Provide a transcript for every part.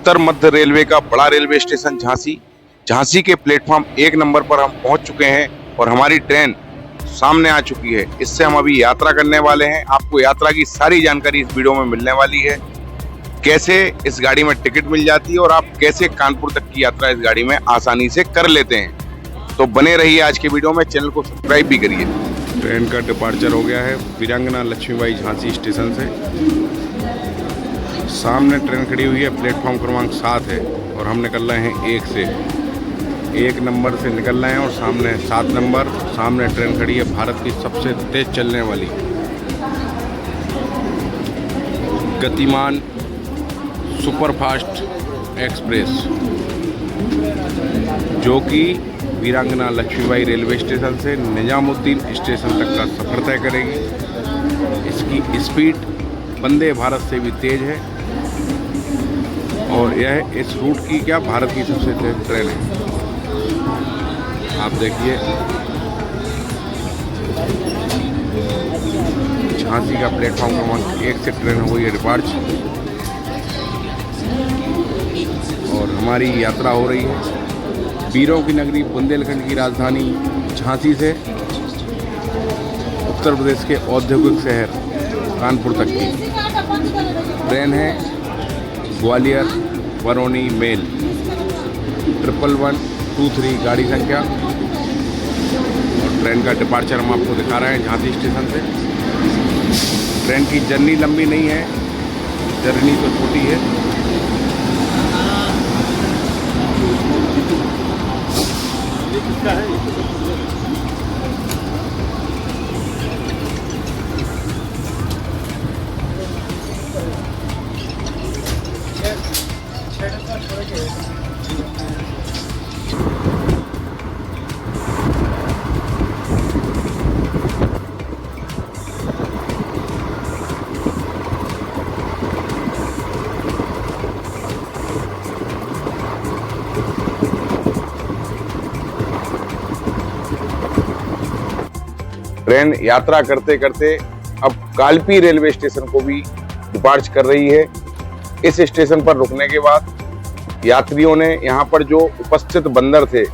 उत्तर मध्य railway का बड़ा railway station Jhansi के प्लेटफॉर्म 1 नंबर पर हम पहुंच चुके हैं और हमारी ट्रेन सामने आ चुकी है। इससे हम अभी यात्रा करने वाले हैं। आपको यात्रा की सारी जानकारी इस वीडियो में मिलने वाली है। कैसे इस गाड़ी में टिकट मिल जाती है और आप कैसे कानपुर तक की यात्रा इस गाड़ी में आसानी से कर लेते हैं। तो बने रहिए आज के वीडियो में, चैनल को सब्सक्राइब भी करिए। ट्रेन का डिपार्चर हो गया है वीरांगना लक्ष्मीबाई झांसी स्टेशन से। सामने ट्रेन खड़ी हुई है, प्लेटफॉर्म क्रमांक 7 है और हम निकल रहे हैं 1 नंबर से निकल रहे हैं और सामने 7 नंबर। सामने ट्रेन खड़ी है, भारत की सबसे तेज चलने वाली गतिमान सुपरफास्ट एक्सप्रेस, जो कि वीरांगना लक्ष्मीबाई रेलवे स्टेशन से निजामुद्दीन स्टेशन तक का सफ़र तय करेगी। इसकी स्पीड वंदे भारत से भी तेज़ है और यह इस रूट की भारत की सबसे तेज ट्रेन है। आप देखिए झांसी का प्लेटफॉर्म क्रमांक 1 से ट्रेन हो गई है डिपार्च और हमारी यात्रा हो रही है वीरों की नगरी बुंदेलखंड की राजधानी झांसी से उत्तर प्रदेश के औद्योगिक शहर कानपुर तक की ट्रेन है। ग्वालियर बरौनी मेल 11123 गाड़ी संख्या और ट्रेन का डिपार्चर हम आपको दिखा रहे हैं झांसी स्टेशन से। ट्रेन की जर्नी लंबी नहीं है, जर्नी तो छोटी है। ट्रेन यात्रा करते करते अब कालपी रेलवे स्टेशन को भी डिपार्च कर रही है। इस स्टेशन पर रुकने के बाद यात्रियों ने यहाँ पर जो उपस्थित बंदर थे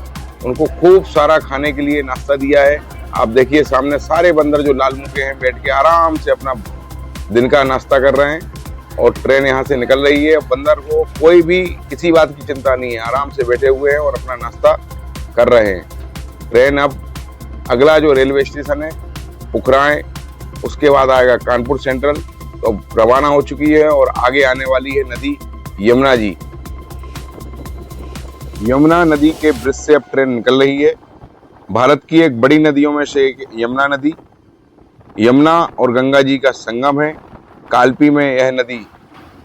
उनको खूब सारा खाने के लिए नाश्ता दिया है। आप देखिए सामने सारे बंदर जो लाल मुंह के हैं बैठ के आराम से अपना दिन का नाश्ता कर रहे हैं और ट्रेन यहाँ से निकल रही है। बंदर को कोई भी किसी बात की चिंता नहीं है, आराम से बैठे हुए हैं और अपना नाश्ता कर रहे हैं। ट्रेन अब अगला जो रेलवे स्टेशन है उखराएं, उसके बाद आएगा कानपुर सेंट्रल, तो रवाना हो चुकी है और आगे आने वाली है नदी यमुना जी। यमुना नदी के ब्रिज से अब ट्रेन निकल रही है। भारत की एक बड़ी नदियों में से एक यमुना नदी, यमुना और गंगा जी का संगम है। कालपी में यह नदी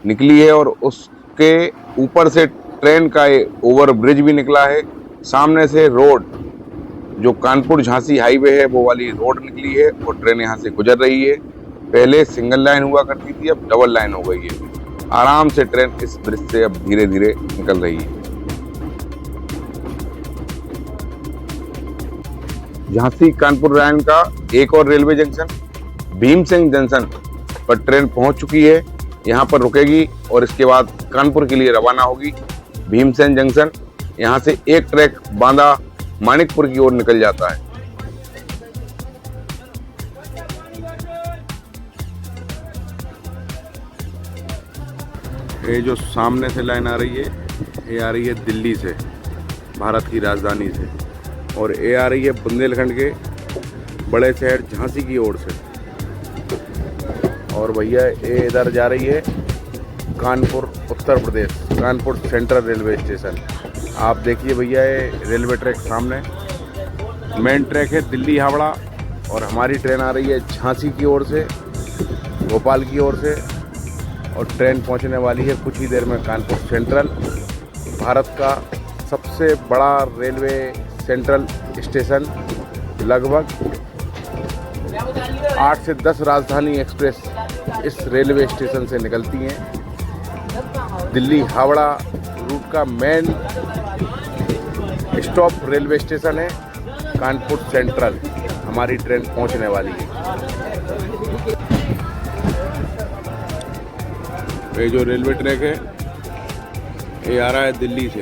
निकली है और उसके ऊपर से ट्रेन का ओवर ब्रिज भी निकला है। सामने से रोड जो कानपुर झांसी हाईवे है वो वाली रोड निकली है और ट्रेन यहाँ से गुजर रही है। पहले सिंगल लाइन हुआ करती थी, अब डबल लाइन हो गई है। आराम से ट्रेन इस ब्रिज से अब धीरे धीरे निकल रही है। झांसी कानपुर लाइन का एक और रेलवे जंक्शन भीमसेन जंक्शन पर ट्रेन पहुंच चुकी है। यहाँ पर रुकेगी और इसके बाद कानपुर के लिए रवाना होगी। भीमसेन जंक्शन यहाँ से एक ट्रैक बांदा मानिकपुर की ओर निकल जाता है। ये जो सामने से लाइन आ रही है, ये आ रही है दिल्ली से, भारत की राजधानी से, और ये आ रही है बुंदेलखंड के बड़े शहर झांसी की ओर से। और भैया ये इधर जा रही है Kanpur Uttar Pradesh, Kanpur central railway station. आप देखिए भैया ये रेलवे ट्रैक सामने मेन ट्रैक है दिल्ली हावड़ा और हमारी ट्रेन आ रही है झांसी की ओर से, भोपाल की ओर से, और ट्रेन पहुंचने वाली है कुछ ही देर में कानपुर सेंट्रल। भारत का सबसे बड़ा रेलवे सेंट्रल स्टेशन। लगभग 8 से 10 राजधानी एक्सप्रेस इस रेलवे स्टेशन से निकलती हैं। दिल्ली हावड़ा रूट का मेन स्टॉप रेलवे स्टेशन है कानपुर सेंट्रल। हमारी ट्रेन पहुंचने वाली है। ये जो रेलवे ट्रैक है ये आ रहा है दिल्ली से,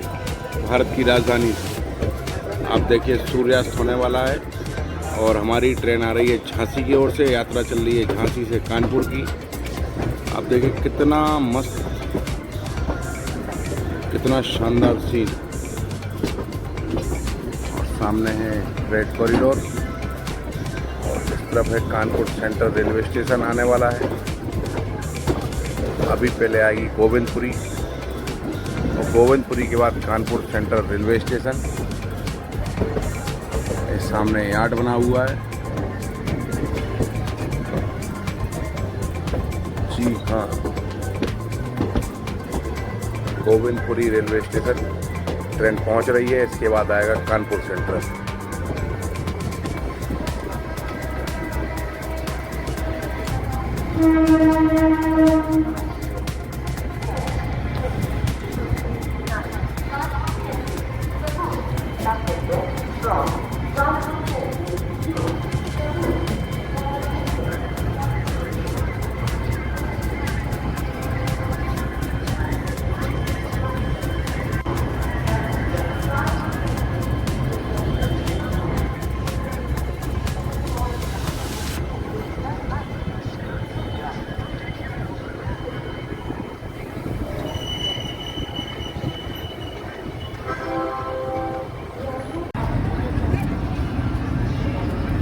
भारत की राजधानी से। आप देखिए सूर्यास्त होने वाला है और हमारी ट्रेन आ रही है झांसी की ओर से। यात्रा चल रही है झांसी से कानपुर की। आप देखिए कितना मस्त, कितना शानदार सीन। और सामने है रेड कॉरिडोर और इस तरफ है कानपुर सेंट्रल रेलवे स्टेशन आने वाला है। अभी पहले आएगी गोविंदपुरी और गोविंदपुरी के बाद कानपुर सेंट्रल रेलवे स्टेशन। इस सामने यार्ड बना हुआ है। जी हाँ, गोविंदपुरी रेलवे स्टेशन ट्रेन पहुंच रही है। इसके बाद आएगा कानपुर सेंट्रल।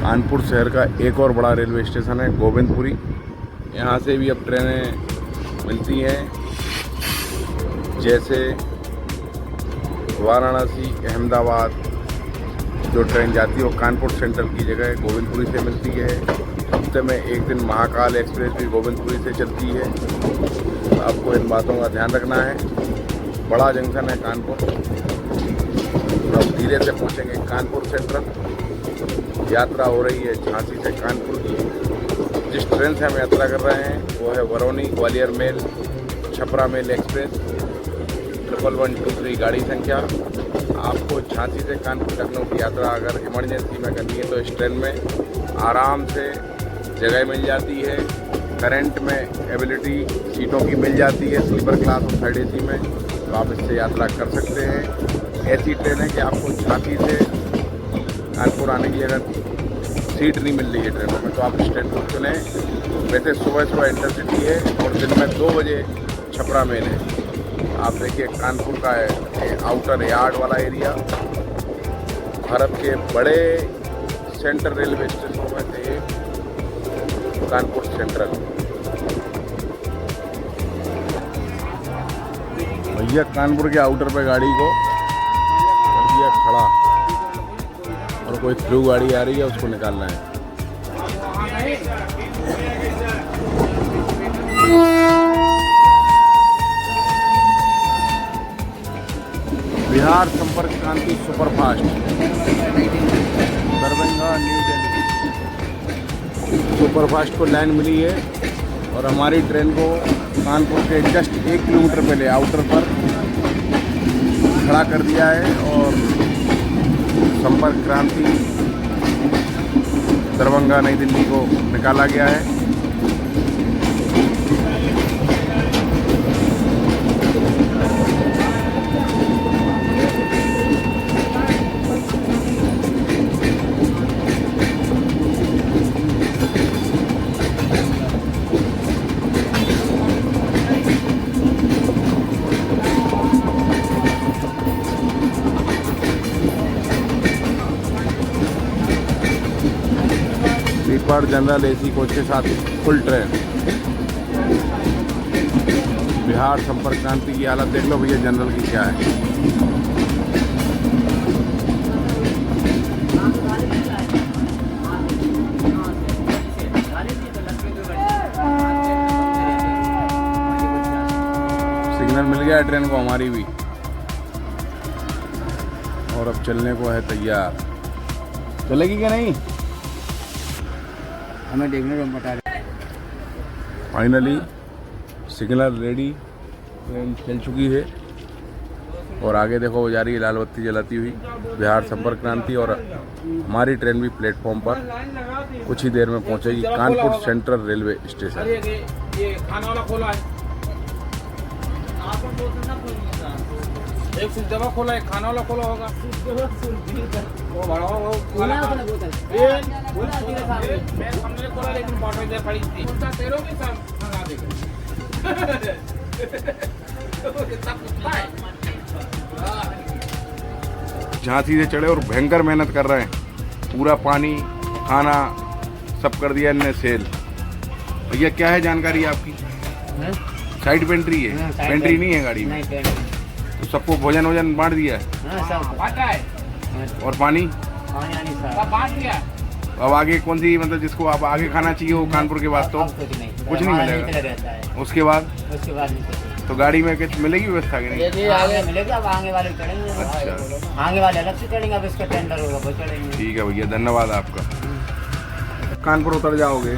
कानपुर शहर का एक और बड़ा रेलवे स्टेशन है गोविंदपुरी। यहाँ से भी अब ट्रेनें मिलती हैं, जैसे वाराणसी अहमदाबाद जो ट्रेन जाती है वो कानपुर सेंट्रल की जगह गोविंदपुरी से मिलती है। हफ्ते में एक दिन महाकाल एक्सप्रेस भी गोविंदपुरी से चलती है। तो आपको इन बातों का ध्यान रखना है। बड़ा जंक्शन है कानपुर। तो अब धीरे से पहुँचेंगे कानपुर सेंट्रल। यात्रा हो रही है झांसी से कानपुर की। जिस ट्रेन से हम यात्रा कर रहे हैं वो है Barauni Gwalior mail Chhapra mail express 1123 गाड़ी संख्या। आपको झांसी से कानपुर लखनऊ की यात्रा अगर इमरजेंसी में करनी है तो इस ट्रेन में आराम से जगह मिल जाती है। करंट में एबिलिटी सीटों की मिल जाती है, स्लीपर क्लास और थर्ड एसी में। तो आप इससे यात्रा कर सकते हैं। ऐसी ट्रेन है कि आपको झांसी से कानपुर आने की अगर सीट नहीं मिल रही है ट्रेनों में तो आप इस ट्रेन को चुनें। वैसे सुबह इंटरसिटी है और दिन में 2 बजे छपरा मेल है। आप देखिए कानपुर का है आउटर यार्ड वाला एरिया। भारत के बड़े सेंट्रल रेलवे स्टेशनों में से एक कानपुर सेंट्रल। भैया कानपुर के आउटर पे गाड़ी को कर दिया खड़ा और कोई थ्रू गाड़ी आ रही है उसको निकालना है। बिहार संपर्क क्रांति superfast Darbhanga new Delhi superfast को लाइन मिली है और हमारी ट्रेन को कानपुर के जस्ट 1 किलोमीटर पहले आउटर पर खड़ा कर दिया है और संपर्क क्रांति दरभंगा नई दिल्ली को निकाला गया है। स्लीपर जनरल एसी कोच के साथ फुल ट्रेन। बिहार संपर्क क्रांति की हालत देख लो भैया जनरल की क्या है। सिग्नल मिल गया है ट्रेन को हमारी भी और अब चलने को है तैयार। चलेगी क्या नहीं हमें देखने को बता रहे। फाइनली सिग्नल रेडी, ट्रेन चल चुकी है और आगे देखो वो जा रही है लाल बत्ती जलाती हुई बिहार संपर्क क्रांति। और हमारी ट्रेन भी प्लेटफॉर्म पर कुछ ही देर में पहुंचेगी कानपुर सेंट्रल रेलवे स्टेशन। ये खाना वाला खोला है। एक स्विच दबा खोला, एक खाना वाला खोला होगा। वो बड़ा वो खोला उसने बोतल। बोला तेरे सामने। मैं सामने खोला लेकिन बॉटल इधर पड़ी थी। उनका तेरों के साथ मंगा देगा। कितना कुत्ता है। झांसी से चढ़े और भयंकर मेहनत कर रहे हैं। पूरा पानी खाना सब कर दिया इनने सेल। भैया क्या है जानकारी आपकी? साइड पेंट्री है, पेंट्री नहीं है गाड़ी में। तो सबको भोजन वोजन बांट दिया है बांटा है और पानी सब बांट दिया। अब आगे कौन सी मतलब जिसको आप आगे खाना चाहिए वो कानपुर के बाद तो कुछ नहीं मिलेगा। उसके बाद तो गाड़ी में कुछ मिलेगी व्यवस्था की नहीं? आगे मिलेगा, अब आगे वाले चढ़ेंगे। अच्छा, आगे वाले अलग से चढ़ेंगे, अब इसका टेंडर होगा वो चढ़ेंगे। ठीक है भैया, धन्यवाद आपका। कानपुर उतर जाओगे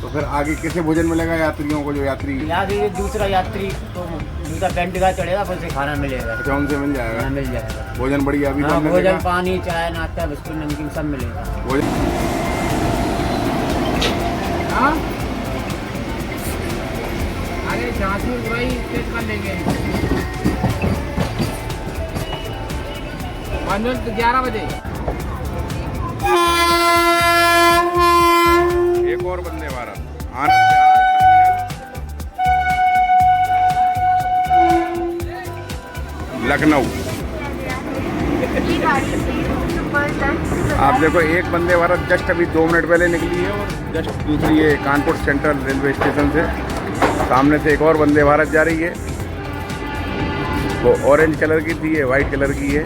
तो फिर आगे कैसे भोजन मिलेगा यात्रियों को? जो यात्री दूसरा यात्री तो दूसरा पेंट का चढ़ेगा, फिर से खाना मिलेगा। अच्छा, उनसे मिल जाएगा? मिल जाएगा भोजन बढ़िया अभी तो भोजन पानी चाय नाश्ता बिस्कुट नमकीन सब मिलेगा। आगे झांसी उतराई स्टेज कर लेंगे। 11 बजे एक और वंदे भारत लखनऊ। आप देखो एक वंदे भारत जस्ट अभी 2 मिनट पहले निकली है और जस्ट दूसरी ये कानपुर सेंट्रल रेलवे स्टेशन से सामने से एक और वंदे भारत जा रही है। वो ऑरेंज कलर की थी, ये वाइट कलर की है।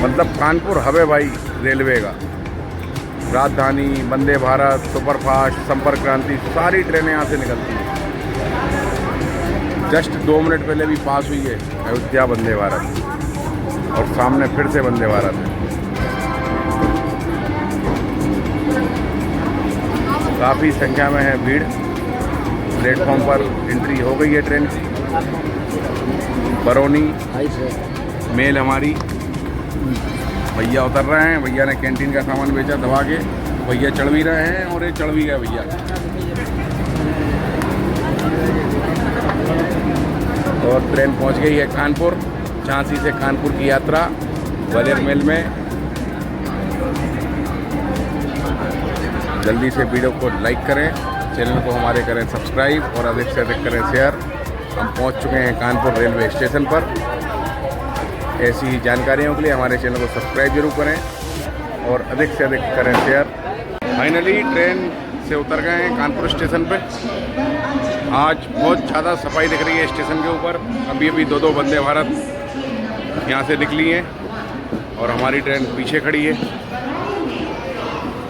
मतलब कानपुर हब है भाई रेलवे का। राजधानी, वंदे भारत, सुपरफास्ट, संपर्क क्रांति सारी ट्रेनें यहाँ से निकलती हैं। जस्ट 2 मिनट पहले भी पास हुई है अयोध्या वंदे भारत और सामने फिर से वंदे भारत है। काफ़ी संख्या में है भीड़। प्लेटफॉर्म पर एंट्री हो गई है ट्रेन की। बरौनी मेल हमारी भैया उतर रहे हैं। भैया ने कैंटीन का सामान बेचा दबा के। भैया चढ़ भी रहे हैं और ये चढ़ भी गए भैया। और ट्रेन पहुंच गई है कानपुर। झांसी से कानपुर की यात्रा ग्वालियर मेल में। जल्दी से वीडियो को लाइक करें, चैनल को हमारे करें सब्सक्राइब और अधिक से अधिक करें शेयर। हम पहुंच चुके हैं कानपुर रेलवे स्टेशन पर। ऐसी ही जानकारियों के लिए हमारे चैनल को सब्सक्राइब जरूर करें और अधिक से अधिक करें शेयर। फाइनली ट्रेन से उतर गए हैं कानपुर स्टेशन पे। आज बहुत ज़्यादा सफाई दिख रही है स्टेशन के ऊपर। अभी अभी 2 वंदे भारत यहाँ से निकली हैं और हमारी ट्रेन पीछे खड़ी है।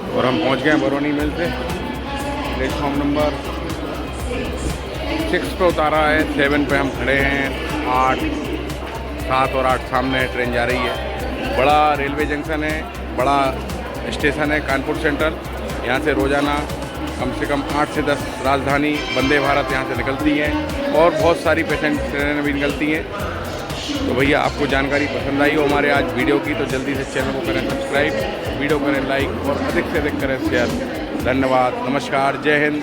और हम पहुँच गए हैं बरौनी मेल से। प्लेटफॉर्म नंबर 6 पे उतारा है, 7 पे हम खड़े हैं। 8, 7 और 8 सामने ट्रेन जा रही है। बड़ा रेलवे जंक्शन है, बड़ा स्टेशन है कानपुर सेंट्रल। यहाँ से रोज़ाना कम से कम 8 से 10 राजधानी वंदे भारत यहाँ से निकलती हैं और बहुत सारी पैसेंजर ट्रेनें भी निकलती हैं। तो भैया आपको जानकारी पसंद आई हो हमारे आज वीडियो की तो जल्दी से चैनल को करें सब्सक्राइब, वीडियो करें लाइक और अधिक से अधिक करें शेयर। धन्यवाद, नमस्कार, जय हिंद,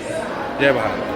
जय भारत।